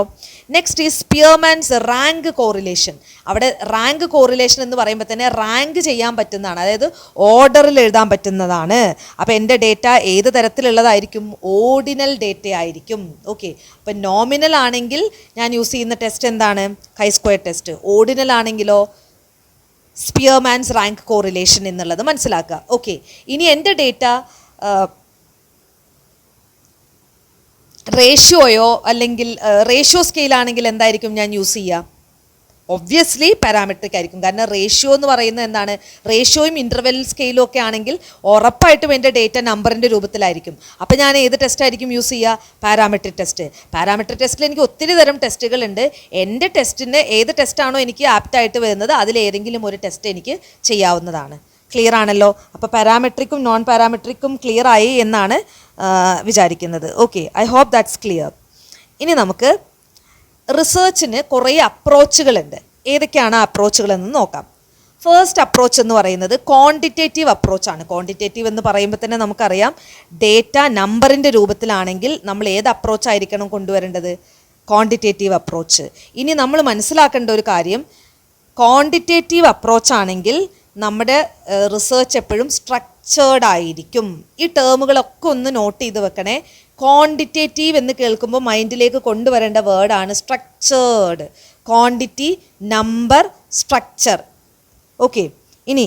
Next is Spearman's rank correlation. അവിടെ റാങ്ക് കോറിലേഷൻ എന്ന് പറയുമ്പോൾ തന്നെ റാങ്ക് ചെയ്യാൻ പറ്റുന്നതാണ്, അതായത് ഓർഡറിൽ എഴുതാൻ പറ്റുന്നതാണ്. അപ്പോൾ എൻ്റെ ഡേറ്റ ഏത് തരത്തിലുള്ളതായിരിക്കും? ഓർഡിനൽ ഡേറ്റ ആയിരിക്കും. ഓക്കെ, അപ്പം നോമിനൽ ആണെങ്കിൽ ഞാൻ യൂസ് ചെയ്യുന്ന ടെസ്റ്റ് എന്താണ്? Chi square test. ഓർഡിനൽ ആണെങ്കിലോ സ്പിയർമാൻസ് റാങ്ക് കോറിലേഷൻ എന്നുള്ളത് മനസ്സിലാക്കുക. ഓക്കെ, ഇനി എൻ്റെ ഡേറ്റ റേഷ്യോയോ അല്ലെങ്കിൽ റേഷ്യോ സ്കെയിലാണെങ്കിൽ എന്തായിരിക്കും ഞാൻ യൂസ് ചെയ്യുക? ഒബ്വിയസ്ലി പാരാമെട്രിക് ആയിരിക്കും. കാരണം റേഷ്യോ എന്ന് പറയുന്നത് എന്താണ്? റേഷ്യോയും ഇൻ്റർവെൽ സ്കെയിലും ഒക്കെ ആണെങ്കിൽ ഉറപ്പായിട്ടും എൻ്റെ ഡേറ്റ നമ്പറിൻ്റെ രൂപത്തിലായിരിക്കും. അപ്പോൾ ഞാൻ ഏത് ടെസ്റ്റ് ആയിരിക്കും യൂസ് ചെയ്യുക? Parametric test. പാരാമെട്രിക് ടെസ്റ്റിൽ എനിക്ക് ഒത്തിരി തരം ടെസ്റ്റുകളുണ്ട്. എൻ്റെ ടെസ്റ്റിന് ഏത് ടെസ്റ്റാണോ എനിക്ക് ആപ്റ്റായിട്ട് വരുന്നത് അതിലേതെങ്കിലും ഒരു ടെസ്റ്റ് എനിക്ക് ചെയ്യാവുന്നതാണ്. ക്ലിയർ ആണല്ലോ. അപ്പോൾ പാരാമെട്രിക്കും നോൺ പാരാമെട്രിക്കും ക്ലിയർ ആയി എന്നാണ് വിചാരിക്കുന്നത്. Okay, I hope that's clear. ഇനി നമുക്ക് റിസർച്ചിന് കുറേ അപ്രോച്ചുകളുണ്ട്. ഏതൊക്കെയാണ് ആ അപ്രോച്ചുകളെന്ന് നോക്കാം. ഫസ്റ്റ് അപ്രോച്ച് എന്ന് പറയുന്നത് ക്വാണ്ടിറ്റേറ്റീവ് അപ്രോച്ചാണ്. ക്വാണ്ടിറ്റേറ്റീവ് എന്ന് പറയുമ്പോൾ തന്നെ നമുക്കറിയാം ഡേറ്റ നമ്പറിൻ്റെ രൂപത്തിലാണെങ്കിൽ നമ്മൾ ഏത് അപ്രോച്ചായിരിക്കണം കൊണ്ടുവരേണ്ടത്? Quantitative approach. ഇനി നമ്മൾ മനസ്സിലാക്കേണ്ട ഒരു കാര്യം, ക്വാണ്ടിറ്റേറ്റീവ് അപ്രോച്ചാണെങ്കിൽ നമ്മുടെ റിസർച്ച് എപ്പോഴും സ്ട്രക്ചേർഡ് ആയിരിക്കും. ഈ ടേമുകളൊക്കെ ഒന്ന് നോട്ട് ചെയ്ത് വെക്കണേ. ക്വാണ്ടിറ്റേറ്റീവ് എന്ന് കേൾക്കുമ്പോൾ മൈൻഡിലേക്ക് കൊണ്ടുവരേണ്ട വേർഡാണ് structured. Quantity, number, structure. Okay. ഇനി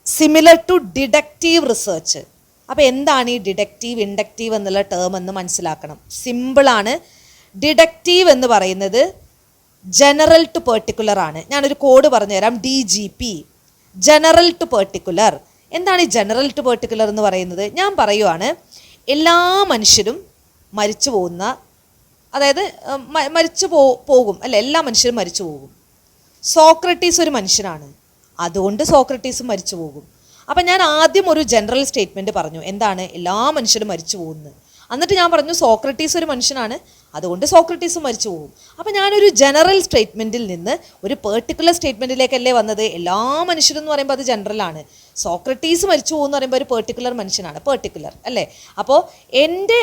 സിമിലർ ടു ഡിഡക്റ്റീവ് റിസർച്ച്. അപ്പോൾ എന്താണ് ഈ ഡിഡക്റ്റീവ്, ഇൻഡക്റ്റീവ് എന്നുള്ള ടേം എന്ന് മനസ്സിലാക്കണം. സിമ്പിളാണ്. ഡിഡക്റ്റീവ് എന്ന് പറയുന്നത് ജനറൽ ടു പെർട്ടിക്കുലർ ആണ്. ഞാനൊരു കോഡ് പറഞ്ഞുതരാം, DGP, ജനറൽ ടു പെർട്ടിക്കുലർ. എന്താണ് ഈ ജനറൽ ടു പെർട്ടിക്കുലർ എന്ന് പറയുന്നത്? ഞാൻ പറയുവാണ്, എല്ലാ മനുഷ്യരും മരിച്ചു പോകുന്ന, അതായത് മരിച്ചു പോകും അല്ലേ, എല്ലാ മനുഷ്യരും മരിച്ചു പോകും. സോക്രട്ടീസ് ഒരു മനുഷ്യനാണ്, അതുകൊണ്ട് സോക്രട്ടീസും മരിച്ചു പോകും. അപ്പം ഞാൻ ആദ്യം ഒരു ജനറൽ സ്റ്റേറ്റ്മെൻറ്റ് പറഞ്ഞു, എന്താണ്? എല്ലാ മനുഷ്യരും മരിച്ചു പോകുന്നത്. എന്നിട്ട് ഞാൻ പറഞ്ഞു സോക്രട്ടീസ് ഒരു മനുഷ്യനാണ്, അതുകൊണ്ട് സോക്രട്ടീസും മരിച്ചു പോകും. അപ്പം ഞാനൊരു ജനറൽ സ്റ്റേറ്റ്മെൻറ്റിൽ നിന്ന് ഒരു പെർട്ടിക്കുലർ സ്റ്റേറ്റ്മെൻറ്റിലേക്കല്ലേ വന്നത്? എല്ലാ മനുഷ്യരും എന്ന് പറയുമ്പോൾ അത് ജനറലാണ്. സോക്രട്ടീസ് മരിച്ചു പോകുമെന്ന് പറയുമ്പോൾ ഒരു പെർട്ടിക്കുലർ മനുഷ്യനാണ്, പെർട്ടിക്കുലർ അല്ലേ? അപ്പോൾ എൻ്റെ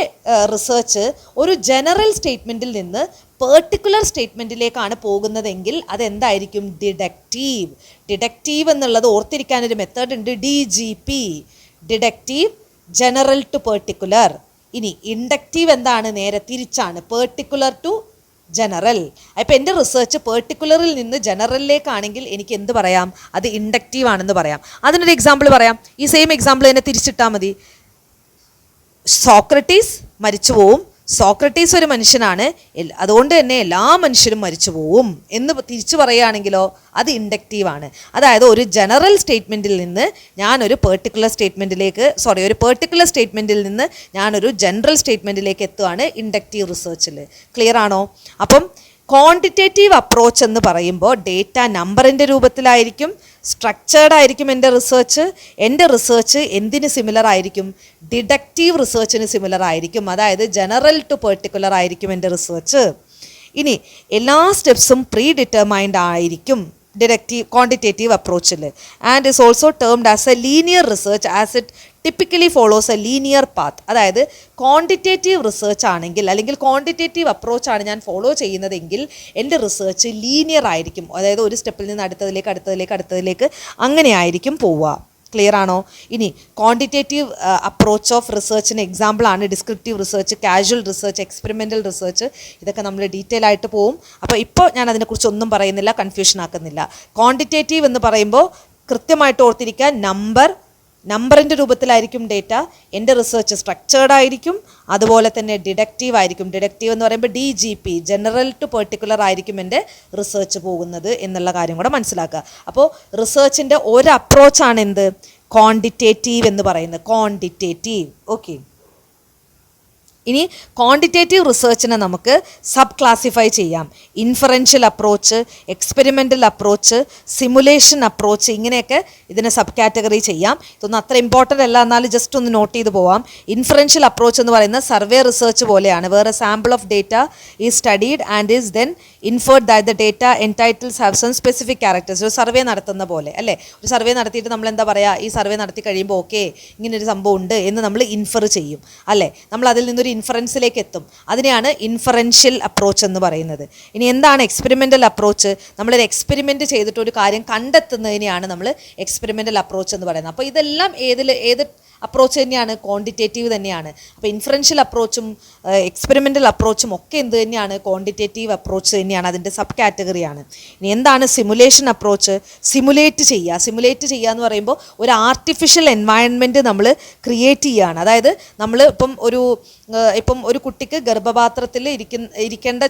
റിസർച്ച് ഒരു ജനറൽ സ്റ്റേറ്റ്മെൻറ്റിൽ നിന്ന് പെർട്ടിക്കുലർ സ്റ്റേറ്റ്മെൻറ്റിലേക്കാണ് പോകുന്നതെങ്കിൽ അതെന്തായിരിക്കും? ഡിഡക്റ്റീവ്. ഡിഡക്റ്റീവ് എന്നുള്ളത് ഓർത്തിരിക്കാനൊരു മെത്തേഡ് ഉണ്ട്, DGP, deductive, general to particular. ഇനി ഇൻഡക്റ്റീവ് എന്താണ്? നേരെ തിരിച്ചാണ്, പെർട്ടിക്കുലർ ടു ജനറൽ. അപ്പോൾ എൻ്റെ റിസർച്ച് പെർട്ടിക്കുലറിൽ നിന്ന് ജനറലിലേക്കാണെങ്കിൽ എനിക്ക് എന്ത് പറയാം? അത് ഇൻഡക്റ്റീവ് ആണെന്ന് പറയാം. അതിനൊരു എക്സാമ്പിൾ പറയാം. ഈ സെയിം എക്സാമ്പിൾ തന്നെ തിരിച്ചിട്ടാൽ മതി. സോക്രട്ടീസ് മരിച്ചു പോവും, സോക്രട്ടീസ് ഒരു മനുഷ്യനാണ്, അതുകൊണ്ട് തന്നെ എല്ലാ മനുഷ്യരും മരിച്ചു പോവും എന്ന് തിരിച്ചു പറയുകയാണെങ്കിലോ അത് ഇൻഡക്റ്റീവാണ്. അതായത് ഒരു ജനറൽ സ്റ്റേറ്റ്മെൻറ്റിൽ നിന്ന് ഞാനൊരു പെർട്ടിക്കുലർ സ്റ്റേറ്റ്മെൻറ്റിൽ നിന്ന് ഞാനൊരു ജനറൽ സ്റ്റേറ്റ്മെൻറ്റിലേക്ക് എത്തുകയാണ് ഇൻഡക്റ്റീവ് റിസർച്ചിൽ. ക്ലിയർ ആണോ? അപ്പം ക്വാണ്ടിറ്റേറ്റീവ് അപ്രോച്ച് എന്ന് പറയുമ്പോൾ ഡേറ്റ നമ്പറിൻ്റെ രൂപത്തിലായിരിക്കും, സ്ട്രക്ചേർഡ് ആയിരിക്കും എൻ്റെ റിസർച്ച് എന്തിന് സിമിലർ ആയിരിക്കും? ഡിഡക്റ്റീവ് റിസർച്ചിന് സിമിലർ ആയിരിക്കും. അതായത് ജനറൽ ടു പെർട്ടിക്കുലർ ആയിരിക്കും എൻ്റെ റിസർച്ച്. ഇനി എല്ലാ സ്റ്റെപ്സും പ്രീ ഡിറ്റർമൈൻഡ് ആയിരിക്കും ക്വാണ്ടിറ്റേറ്റീവ് അപ്രോച്ചിൽ. And is also termed as a linear research as it typically follows a linear path. അതായത് ക്വാണ്ടിറ്റേറ്റീവ് റിസർച്ച് ആണെങ്കിൽ, അല്ലെങ്കിൽ ക്വാണ്ടിറ്റേറ്റീവ് അപ്രോച്ചാണ് ഞാൻ ഫോളോ ചെയ്യുന്നതെങ്കിൽ എൻ്റെ റിസർച്ച് ലീനിയർ ആയിരിക്കും. അതായത് ഒരു സ്റ്റെപ്പിൽ നിന്ന് അടുത്തതിലേക്ക് അങ്ങനെ ആയിരിക്കും പോവുക. ക്ലിയർ ആണോ? ഇനി ക്വാണ്ടിറ്റേറ്റീവ് അപ്രോച്ച് ഓഫ് റിസർച്ചിന് എക്സാമ്പിളാണ് descriptive research, casual research, experimental research. ഇതൊക്കെ നമ്മൾ ഡീറ്റെയിൽ ആയിട്ട് പോവും. അപ്പോൾ ഇപ്പോൾ ഞാൻ അതിനെക്കുറിച്ച് ഒന്നും പറയുന്നില്ല, കൺഫ്യൂഷൻ ആക്കുന്നില്ല. ക്വാണ്ടിറ്റേറ്റീവ് എന്ന് പറയുമ്പോൾ കൃത്യമായിട്ട് ഓർത്തിരിക്കുക, നമ്പറിൻ്റെ രൂപത്തിലായിരിക്കും ഡേറ്റ. എൻ്റെ റിസർച്ച് സ്ട്രക്ചേർഡ് ആയിരിക്കും, അതുപോലെ തന്നെ ഡിഡക്റ്റീവ് ആയിരിക്കും. ഡിഡക്റ്റീവ് എന്ന് പറയുമ്പോൾ DGP, ജനറൽ ടു പെർട്ടിക്കുലർ ആയിരിക്കും എൻ്റെ റിസർച്ച് പോകുന്നത് എന്നുള്ള കാര്യം കൂടെ മനസ്സിലാക്കുക. അപ്പോൾ റിസർച്ചിൻ്റെ ഒരു അപ്രോച്ചാണ് എന്ത്? ക്വാണ്ടിറ്റേറ്റീവ് എന്ന് പറയുന്നത്. ക്വാണ്ടിറ്റേറ്റീവ്. ഓക്കെ. ഇനി ക്വാണ്ടിറ്റേറ്റീവ് റിസർച്ചിനെ നമുക്ക് സബ് ക്ലാസിഫൈ ചെയ്യാം. Inferential approach, experimental approach, simulation approach, ഇങ്ങനെയൊക്കെ ഇതിനെ സബ് കാറ്റഗറി ചെയ്യാം. ഇതൊന്നും അത്ര ഇമ്പോർട്ടൻ്റ് അല്ല, എന്നാലും ജസ്റ്റ് ഒന്ന് നോട്ട് ചെയ്ത് പോവാം. ഇൻഫറൻഷ്യൽ അപ്രോച്ച് എന്ന് പറയുന്നത് സർവേ റിസർച്ച് പോലെയാണ്. വേറെ sample of data is studied and is then inferred that the data entitles have some specific characters. ഒരു സർവേ നടത്തുന്ന പോലെ അല്ലേ? ഒരു സർവേ നടത്തിയിട്ട് നമ്മൾ എന്താ പറയുക? ഈ സർവേ നടത്തി കഴിയുമ്പോൾ ഓക്കെ ഇങ്ങനൊരു സംഭവം ഉണ്ട് എന്ന് നമ്മൾ ഇൻഫർ ചെയ്യും അല്ലേ? നമ്മൾ അതിൽ നിന്നൊരു ഇൻഫറൻസിലേക്ക് എത്തും. അതിനെയാണ് ഇൻഫറൻഷ്യൽ അപ്രോച്ച് എന്ന് പറയുന്നത്. ഇനി എന്താണ് എക്സ്പെരിമെൻ്റൽ അപ്രോച്ച്? നമ്മളൊരു എക്സ്പെരിമെൻറ്റ് ചെയ്തിട്ട് ഒരു കാര്യം കണ്ടെത്തുന്നതിനെയാണ് നമ്മൾ എക്സ്പെരിമെൻ്റൽ അപ്രോച്ച് എന്ന് പറയുന്നത്. അപ്പോൾ ഇതെല്ലാം ഏത് അപ്രോച്ച് തന്നെയാണ്? ക്വാണ്ടിറ്റേറ്റീവ് തന്നെയാണ്. അപ്പോൾ ഇൻഫറൻഷ്യൽ അപ്രോച്ചും എക്സ്പെരിമെൻ്റൽ അപ്രോച്ചും ഒക്കെ എന്ത് തന്നെയാണ്? ക്വാണ്ടിറ്റേറ്റീവ് അപ്രോച്ച് തന്നെയാണ്, അതിൻ്റെ സബ് കാറ്റഗറിയാണ്. ഇനി എന്താണ് സിമുലേഷൻ അപ്രോച്ച്? സിമുലേറ്റ് ചെയ്യുക എന്ന് പറയുമ്പോൾ ഒരു ആർട്ടിഫിഷ്യൽ എൻവയൺമെൻറ്റ് നമ്മൾ ക്രിയേറ്റ് ചെയ്യുകയാണ്. അതായത് നമ്മൾ ഇപ്പം ഒരു കുട്ടിക്ക് ഗർഭപാത്രത്തിൽ ഇരിക്കേണ്ട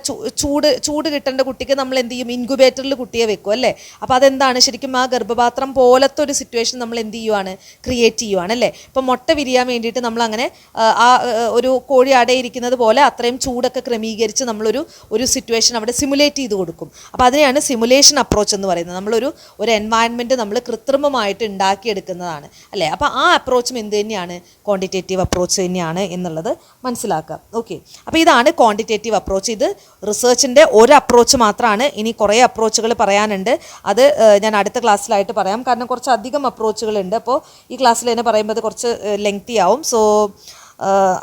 ചൂട് കിട്ടേണ്ട കുട്ടിക്ക് നമ്മൾ എന്ത് ചെയ്യും? ഇൻക്യുബേറ്ററിൽ കുട്ടിയെ വെക്കും അല്ലേ? അപ്പോൾ അതെന്താണ്? ശരിക്കും ആ ഗർഭപാത്രം പോലത്തെ ഒരു സിറ്റുവേഷൻ നമ്മൾ എന്ത് ചെയ്യുവാണ്? ക്രിയേറ്റ് ചെയ്യുവാണ് അല്ലേ? ഇപ്പം ഇപ്പം മുട്ട വിരിയാൻ വേണ്ടിയിട്ട് നമ്മളങ്ങനെ ഒരു കോഴി അടയിരിക്കുന്നത് പോലെ അത്രയും ചൂടൊക്കെ ക്രമീകരിച്ച് ഒരു സിറ്റുവേഷൻ അവിടെ സിമുലേറ്റ് ചെയ്ത് കൊടുക്കും. അപ്പോൾ അതിനെയാണ് സിമുലേഷൻ അപ്രോച്ച് എന്ന് പറയുന്നത്. ഒരു എൻവയൺമെൻറ്റ് നമ്മൾ കൃത്രിമമായിട്ട് ഉണ്ടാക്കിയെടുക്കുന്നതാണ് അല്ലേ. അപ്പോൾ ആ അപ്രോച്ചും എന്ത് തന്നെയാണ്, ക്വാണ്ടിറ്റേറ്റീവ് അപ്രോച്ച് തന്നെയാണ് എന്നുള്ളത് മനസ്സിലാക്കുക. ഓക്കെ, അപ്പോൾ ഇതാണ് ക്വാണ്ടിറ്റേറ്റീവ് അപ്രോച്ച്. ഇത് റിസർച്ചിൻ്റെ ഒരു അപ്രോച്ച് മാത്രമാണ്. ഇനി കുറേ അപ്രോച്ചുകൾ പറയാനുണ്ട്. അത് ഞാൻ അടുത്ത ക്ലാസ്സിലായിട്ട് പറയാം, കാരണം കുറച്ചധികം അപ്രോച്ചുകളുണ്ട്. അപ്പോൾ ഈ ക്ലാസ്സിൽ തന്നെ പറയുമ്പോൾ അത് കുറച്ച് ലെങ്തി ആവും. So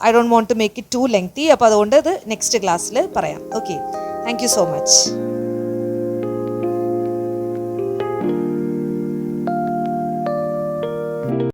I don't want to make it too lengthy. അപ്പോൾ അതുകൊണ്ട് ഇത് നെക്സ്റ്റ് ക്ലാസ്സിൽ പറയാം. Okay, thank you so much.